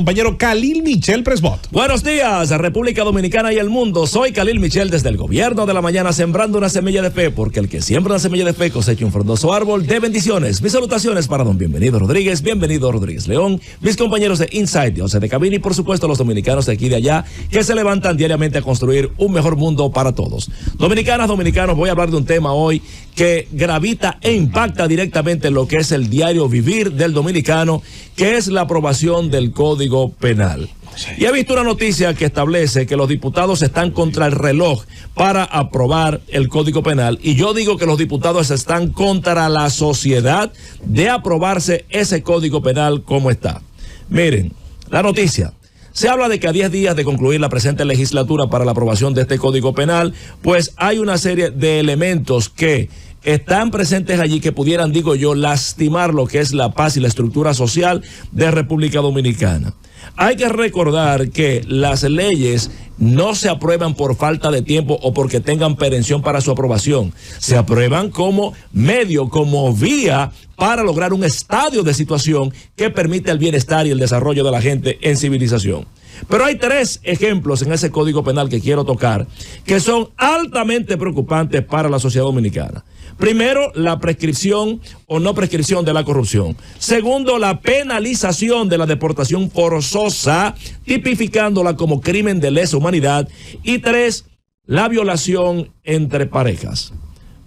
compañero Khalil Michel Presbot. Buenos días, República Dominicana y el mundo. Soy Khalil Michel desde el Gobierno de la Mañana, sembrando una semilla de fe, porque el que siembra una semilla de fe cosecha un frondoso árbol de bendiciones. Mis salutaciones para don Bienvenido Rodríguez, Bienvenido Rodríguez León, mis compañeros de Inside, de Once de Cabina y por supuesto los dominicanos de aquí y de allá que se levantan diariamente a construir un mejor mundo para todos. Dominicanas, dominicanos, voy a hablar de un tema hoy que gravita e impacta directamente en lo que es el diario vivir del dominicano, que es la aprobación del Código Penal. Y he visto una noticia que establece que los diputados están contra el reloj para aprobar el Código Penal, y yo digo que los diputados están contra la sociedad de aprobarse ese Código Penal como está. Miren, la noticia. Se habla de que a 10 días de concluir la presente legislatura para la aprobación de este Código Penal, pues hay una serie de elementos que están presentes allí que pudieran, digo yo, lastimar lo que es la paz y la estructura social de República Dominicana. Hay que recordar que las leyes no se aprueban por falta de tiempo o porque tengan perención para su aprobación. Se aprueban como medio, como vía para lograr un estadio de situación que permite el bienestar y el desarrollo de la gente en civilización. Pero hay 3 ejemplos en ese Código Penal que quiero tocar que son altamente preocupantes para la sociedad dominicana. Primero, la prescripción o no prescripción de la corrupción. Segundo, la penalización de la deportación forzosa, tipificándola como crimen de lesa humanidad. Y 3, la violación entre parejas.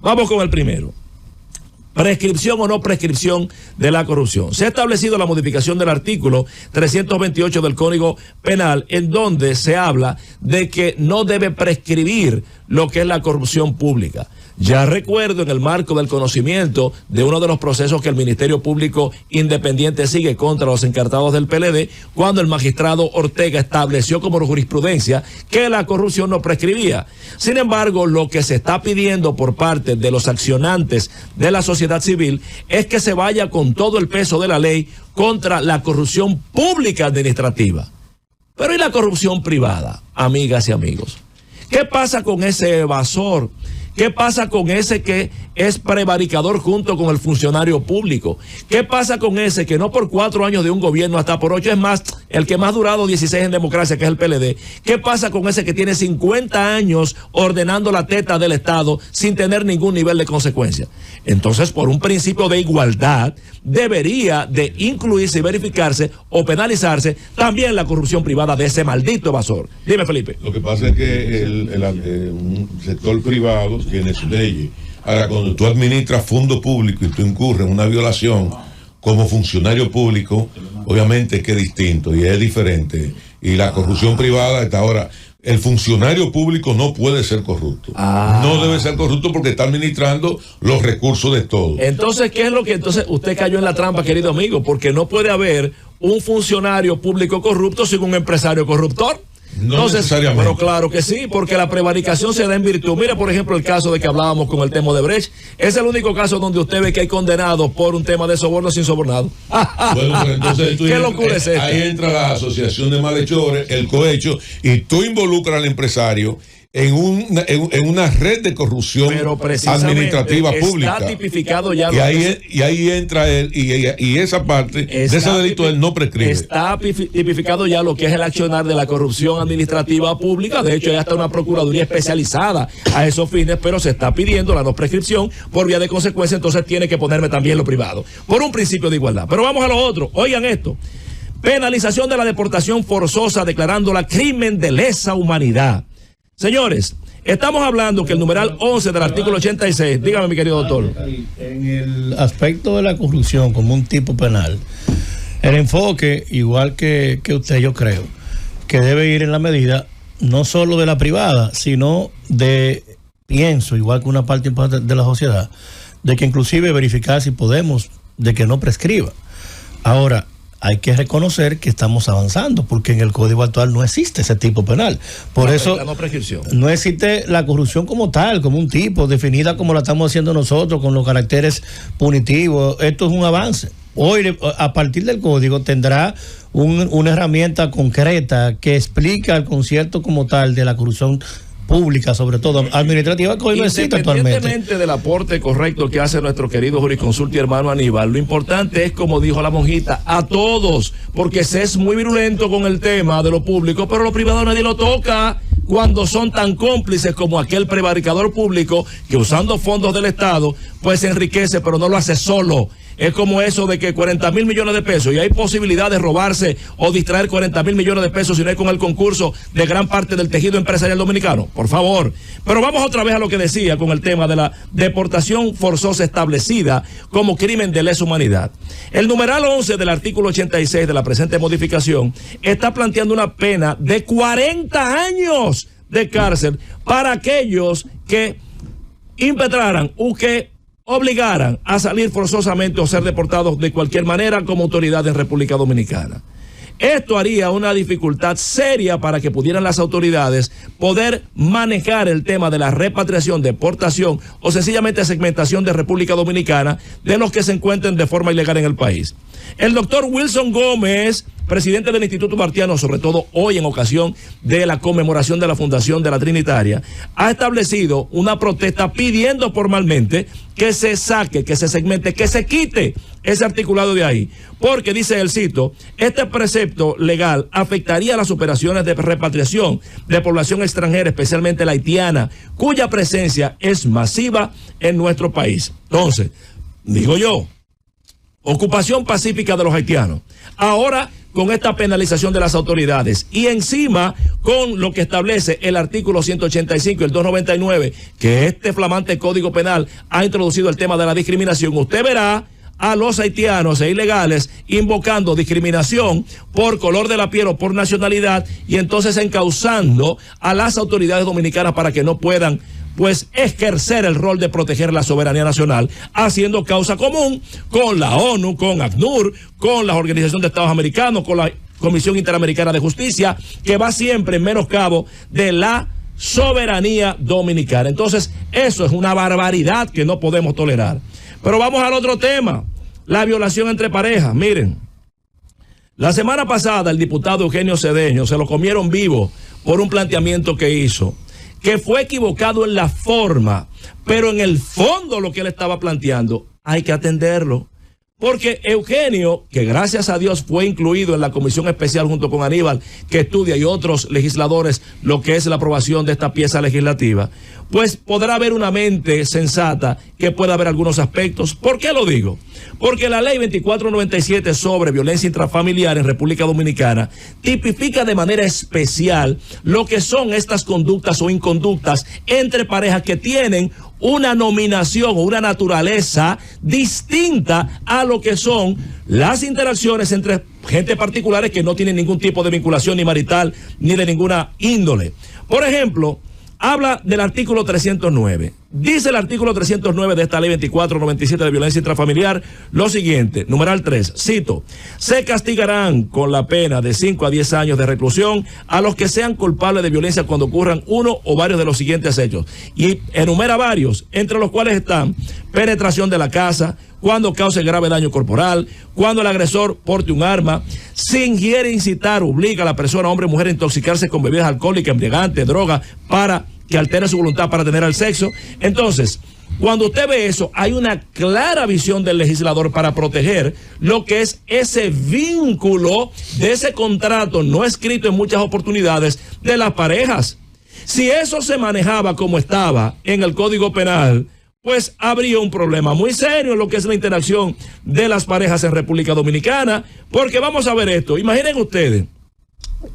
Vamos con el primero. Prescripción o no prescripción de la corrupción. Se ha establecido la modificación del artículo 328 del Código Penal, en donde se habla de que no debe prescribir lo que es la corrupción pública. Ya recuerdo en el marco del conocimiento de uno de los procesos que el Ministerio Público Independiente sigue contra los encartados del PLD, cuando el magistrado Ortega estableció como jurisprudencia que la corrupción no prescribía. Sin embargo, lo que se está pidiendo por parte de los accionantes de la sociedad civil es que se vaya con todo el peso de la ley contra la corrupción pública administrativa. Pero ¿y la corrupción privada, amigas y amigos? ¿Qué pasa con ese evasor? ¿Qué pasa con ese que es prevaricador junto con el funcionario público? ¿Qué pasa con ese que no por 4 años de un gobierno, hasta por 8, es más, el que más ha durado 16 en democracia, que es el PLD? ¿Qué pasa con ese que tiene 50 años ordenando la teta del Estado sin tener ningún nivel de consecuencia? Entonces, por un principio de igualdad, debería de incluirse y verificarse o penalizarse también la corrupción privada de ese maldito evasor. Dime, Felipe. Lo que pasa es que un sector privado tiene sus leyes. Ahora, cuando tú administras fondo público y tú incurres en una violación como funcionario público, obviamente es que es distinto y es diferente. Y la corrupción privada está ahora. El funcionario público no puede ser corrupto. No debe ser corrupto porque está administrando los recursos de todos. Entonces, ¿qué es lo que entonces usted cayó en la trampa, querido amigo? Porque no puede haber un funcionario público corrupto sin un empresario corruptor. No necesariamente. Pero claro que sí, porque la prevaricación se da en virtud. Mira, por ejemplo, el caso de que hablábamos con el tema de Brecht. Es el único caso donde usted ve que hay condenados por un tema de soborno sin sobornado. Bueno, pero entonces ¿qué locura es esta? Ahí entra la asociación de malhechores, el cohecho, y tú involucras al empresario en una red de corrupción administrativa pública. Está tipificado ya. Y ahí entra él, y esa parte de ese delito él no prescribe. Está tipificado ya lo que es el accionar de la corrupción administrativa pública. De hecho, ya está una procuraduría especializada a esos fines, pero se está pidiendo la no prescripción por vía de consecuencia. Entonces tiene que ponerme también lo privado, por un principio de igualdad. Pero vamos a lo otro. Oigan esto. Penalización de la deportación forzosa, declarándola crimen de lesa humanidad. Señores, estamos hablando que el numeral 11 del artículo 86, dígame, mi querido doctor. En el aspecto de la corrupción como un tipo penal, el enfoque, igual que usted, yo creo, que debe ir en la medida no solo de la privada, sino pienso, igual que una parte importante de la sociedad, de que inclusive verificar si podemos, de que no prescriba. Ahora, hay que reconocer que estamos avanzando, porque en el código actual no existe ese tipo penal. Por eso no existe la corrupción como tal, como un tipo, definida como la estamos haciendo nosotros, con los caracteres punitivos. Esto es un avance. Hoy, a partir del código, tendrá una herramienta concreta que explica el concepto como tal de la corrupción pública, sobre todo administrativa, que hoy no existe actualmente. Independientemente del aporte correcto que hace nuestro querido jurisconsulto y hermano Aníbal, lo importante es, como dijo la monjita, a todos, porque se es muy virulento con el tema de lo público, pero lo privado nadie lo toca cuando son tan cómplices como aquel prevaricador público que, usando fondos del Estado, pues se enriquece, pero no lo hace solo. Es como eso de que 40,000 millones de pesos y hay posibilidad de robarse o distraer 40,000 millones de pesos si no es con el concurso de gran parte del tejido empresarial dominicano. Por favor. Pero vamos otra vez a lo que decía con el tema de la deportación forzosa establecida como crimen de lesa humanidad. El numeral 11 del artículo 86 de la presente modificación está planteando una pena de 40 años de cárcel para aquellos que impetraran o que obligaran a salir forzosamente o ser deportados de cualquier manera como autoridad en República Dominicana. Esto haría una dificultad seria para que pudieran las autoridades poder manejar el tema de la repatriación, deportación o sencillamente segmentación de República Dominicana de los que se encuentren de forma ilegal en el país. El doctor Wilson Gómez, presidente del Instituto Martiano, sobre todo hoy en ocasión de la conmemoración de la fundación de la Trinitaria, ha establecido una protesta pidiendo formalmente que se saque, que se segmente, que se quite ese articulado de ahí. Porque, dice él, cito, este precepto legal afectaría las operaciones de repatriación de población extranjera, especialmente la haitiana, cuya presencia es masiva en nuestro país. Entonces, digo yo, ocupación pacífica de los haitianos. Ahora, con esta penalización de las autoridades y encima con lo que establece el artículo 185 y el 299, que este flamante Código Penal ha introducido el tema de la discriminación, usted verá a los haitianos e ilegales invocando discriminación por color de la piel o por nacionalidad y entonces encauzando a las autoridades dominicanas para que no puedan pues ejercer el rol de proteger la soberanía nacional, haciendo causa común con la ONU, con ACNUR, con la Organización de Estados Americanos, con la Comisión Interamericana de Justicia, que va siempre en menoscabo de la soberanía dominicana. Entonces, eso es una barbaridad que no podemos tolerar. Pero vamos al otro tema, la violación entre parejas. Miren, la semana pasada el diputado Eugenio Cedeño se lo comieron vivo por un planteamiento que hizo, que fue equivocado en la forma, pero en el fondo lo que él estaba planteando hay que atenderlo. Porque Eugenio, que gracias a Dios fue incluido en la comisión especial junto con Aníbal, que estudia y otros legisladores lo que es la aprobación de esta pieza legislativa, pues podrá haber una mente sensata que pueda ver algunos aspectos. ¿Por qué lo digo? Porque la ley 2497 sobre violencia intrafamiliar en República Dominicana tipifica de manera especial lo que son estas conductas o inconductas entre parejas que tienen una nominación o una naturaleza distinta a lo que son las interacciones entre gente particulares que no tienen ningún tipo de vinculación ni marital ni de ninguna índole. Por ejemplo, habla del artículo 309. Dice el artículo 309 de esta ley 2497 de violencia intrafamiliar lo siguiente, numeral 3, cito, se castigarán con la pena de 5 a 10 años de reclusión a los que sean culpables de violencia cuando ocurran uno o varios de los siguientes hechos. Y enumera varios, entre los cuales están penetración de la casa, cuando cause grave daño corporal, cuando el agresor porte un arma, si ingiere, incitar, obliga a la persona, hombre o mujer, a intoxicarse con bebidas alcohólicas, embriagantes, droga, para que altere su voluntad para tener el sexo. Entonces, cuando usted ve eso, hay una clara visión del legislador para proteger lo que es ese vínculo de ese contrato no escrito en muchas oportunidades de las parejas. Si eso se manejaba como estaba en el Código Penal, pues habría un problema muy serio en lo que es la interacción de las parejas en República Dominicana, porque vamos a ver esto, imaginen ustedes,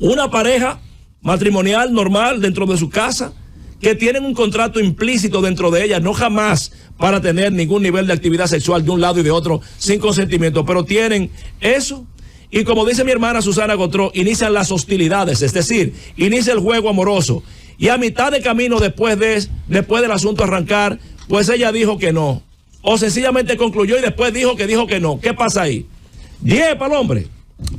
una pareja matrimonial normal dentro de su casa, que tienen un contrato implícito dentro de ella, no jamás para tener ningún nivel de actividad sexual de un lado y de otro sin consentimiento, pero tienen eso. Y como dice mi hermana Susana Gotró, inician las hostilidades, es decir, inicia el juego amoroso. Y a mitad de camino, después del asunto arrancar, pues ella dijo que no. O sencillamente concluyó y después dijo que no. ¿Qué pasa ahí? 10 para el hombre.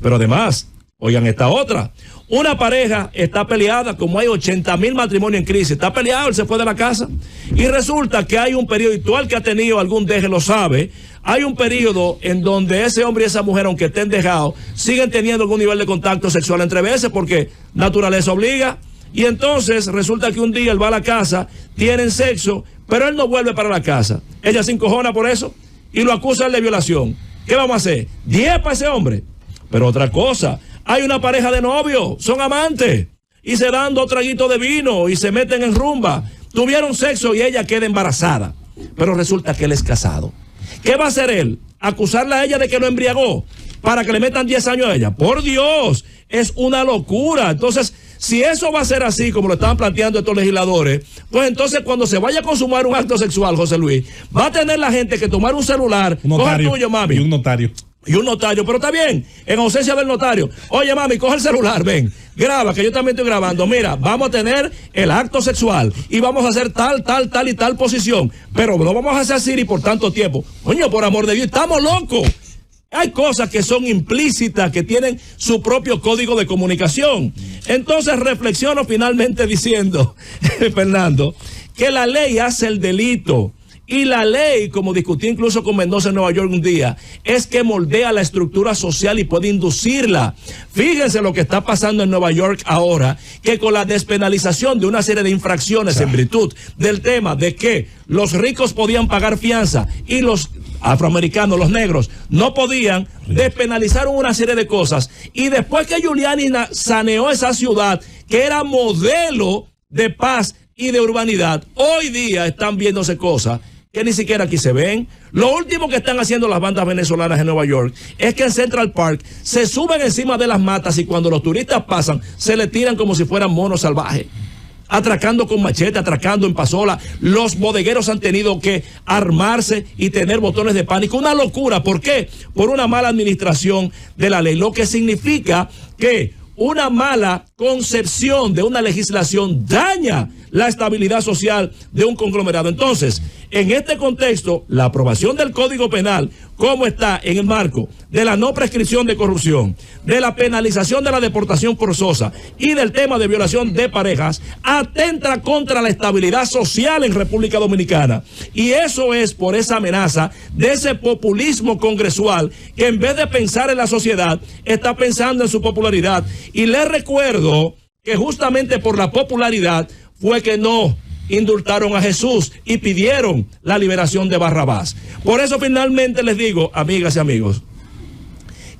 Pero además, oigan esta otra. Una pareja está peleada, como hay 80,000 matrimonios en crisis, está peleado, él se fue de la casa y resulta que hay un periodo, y todo el que ha tenido algún deje lo sabe, hay un periodo en donde ese hombre y esa mujer, aunque estén dejados, siguen teniendo algún nivel de contacto sexual entre veces porque naturaleza obliga. Y entonces resulta que un día él va a la casa, tienen sexo, pero él no vuelve para la casa. Ella se encojona por eso y lo acusa de violación. ¿Qué vamos a hacer? 10 para ese hombre. Pero otra cosa, hay una pareja de novios, son amantes, y se dan 2 traguitos de vino y se meten en rumba. Tuvieron sexo y ella queda embarazada. Pero resulta que él es casado. ¿Qué va a hacer él? ¿Acusarla a ella de que lo embriagó para que le metan 10 años a ella? Por Dios, es una locura. Entonces, si eso va a ser así, como lo estaban planteando estos legisladores, pues entonces cuando se vaya a consumar un acto sexual, José Luis, va a tener la gente que tomar un celular, Un notario, coge el tuyo, mami. y un notario. Y un notario, pero está bien, en ausencia del notario. Oye, mami, coge el celular, ven, graba, que yo también estoy grabando. Mira, vamos a tener el acto sexual y vamos a hacer tal y tal posición, pero no vamos a hacer así y por tanto tiempo. Coño, por amor de Dios, estamos locos. Hay cosas que son implícitas, que tienen su propio código de comunicación. Entonces reflexiono finalmente diciendo, Fernando, que la ley hace el delito. Y la ley, como discutí incluso con Mendoza en Nueva York un día, es que moldea la estructura social y puede inducirla. Fíjense lo que está pasando en Nueva York ahora, que con la despenalización de una serie de infracciones en virtud del tema de que los ricos podían pagar fianza y los afroamericanos, los negros, no podían, despenalizaron una serie de cosas. Y después que Giuliani saneó esa ciudad, que era modelo de paz y de urbanidad, hoy día están viéndose cosas que ni siquiera aquí se ven. Lo último que están haciendo las bandas venezolanas en Nueva York es que en Central Park se suben encima de las matas y cuando los turistas pasan se le tiran como si fueran monos salvajes, atracando con machete, atracando en pasola. Los bodegueros han tenido que armarse y tener botones de pánico. Una locura. ¿Por qué? Por una mala administración de la ley, lo que significa que una mala concepción de una legislación daña la estabilidad social de un conglomerado. Entonces, en este contexto, la aprobación del Código Penal, como está en el marco de la no prescripción de corrupción, de la penalización de la deportación forzosa y del tema de violación de parejas, atenta contra la estabilidad social en República Dominicana. Y eso es por esa amenaza de ese populismo congresual que en vez de pensar en la sociedad, está pensando en su popularidad. Y les recuerdo que justamente por la popularidad fue que no indultaron a Jesús y pidieron la liberación de Barrabás. Por eso finalmente les digo, amigas y amigos,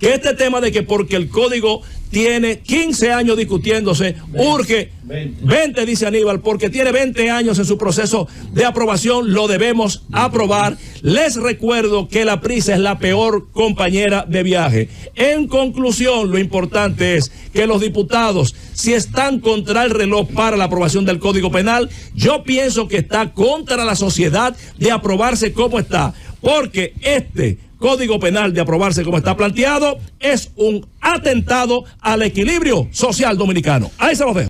que este tema de que porque el código tiene 15 años discutiéndose, urge 20 dice Aníbal, porque tiene 20 años en su proceso de aprobación, lo debemos aprobar. Les recuerdo que la prisa es la peor compañera de viaje. En conclusión, lo importante es que los diputados, si están contra el reloj para la aprobación del Código Penal, yo pienso que está contra la sociedad de aprobarse como está, porque este Código Penal, de aprobarse como está planteado, es un atentado al equilibrio social dominicano. Ahí se los dejo.